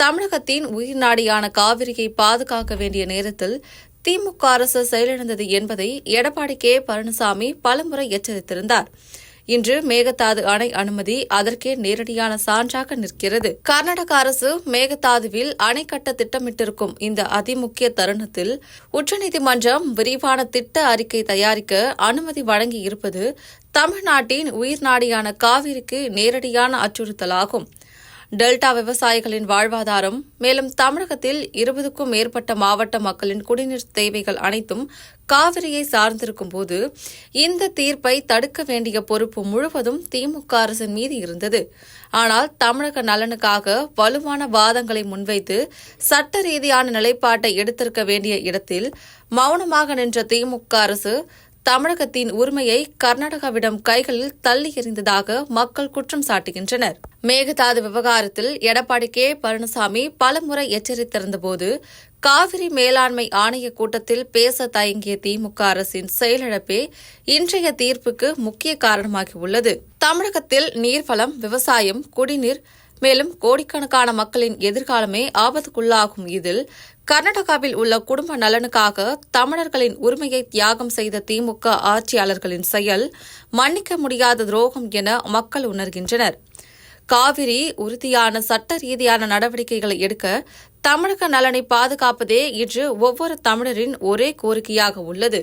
தமிழகத்தின் உயிர்நாடியான காவிரியை பாதுகாக்க வேண்டிய நேரத்தில் திமுக அரசு செயலிழந்தது என்பதை எடப்பாடி கே பழனிசாமி பலமுறை எச்சரித்திருந்தார். இன்று மேகதாது அணை அனுமதி அதற்கே நேரடியான சான்றாக நிற்கிறது. கர்நாடக அரசு மேகதாதுவில் அணை கட்ட திட்டமிட்டிருக்கும் இந்த அதிமுக்கிய தருணத்தில் உச்சநீதிமன்றம் விரிவான திட்ட அறிக்கை தயாரிக்க அனுமதி வழங்கியிருப்பது தமிழ்நாட்டின் உயிர்நாடியான காவிரிக்கு நேரடியான அச்சுறுத்தலாகும். டெல்டா விவசாயிகளின் வாழ்வாதாரம், மேலும் தமிழகத்தில் 20க்கும் மேற்பட்ட மாவட்ட மக்களின் குடிநீர் தேவைகள் அனைத்தும் காவிரியை சார்ந்திருக்கும் போது இந்த தீர்ப்பை தடுக்க வேண்டிய பொறுப்பு முழுவதும் திமுக அரசின் மீது இருந்தது. ஆனால் தமிழக நலனுக்காக வலுவான வாதங்களை முன்வைத்து சட்ட ரீதியான நிலைப்பாட்டை எடுத்திருக்க வேண்டிய இடத்தில் மௌனமாக நின்ற திமுக அரசு தமிழகத்தின் உரிமையை கர்நாடகாவிடம் கைகளில் தள்ளி எறிந்ததாக மக்கள் குற்றம் சாட்டுகின்றனர். மேகதாது விவகாரத்தில் எடப்பாடி கே பழனிசாமி பலமுறை எச்சரித்திருந்தபோது காவிரி மேலாண்மை ஆணைய கூட்டத்தில் பேச தயங்கிய திமுக அரசின் செயலிழப்பே இன்றைய தீர்ப்புக்கு முக்கிய காரணமாகியுள்ளது. தமிழகத்தில் நீர்வளம், விவசாயம், குடிநீர், மேலும் கோடிக்கணக்கான மக்களின் எதிர்காலமே ஆபத்துக்குள்ளாகும். இதில் கர்நாடகாவில் உள்ள குடும்ப நலனுக்காக தமிழர்களின் உரிமையை தியாகம் செய்த திமுக ஆட்சியாளர்களின் செயல் மன்னிக்க முடியாத துரோகம் என மக்கள் உணர்கின்றனர். காவிரி உறுதியான சட்ட ரீதியான நடவடிக்கைகளை எடுக்க தமிழக நலனை பாதுகாப்பதே இன்று ஒவ்வொரு தமிழரின் ஒரே கோரிக்கையாக உள்ளது.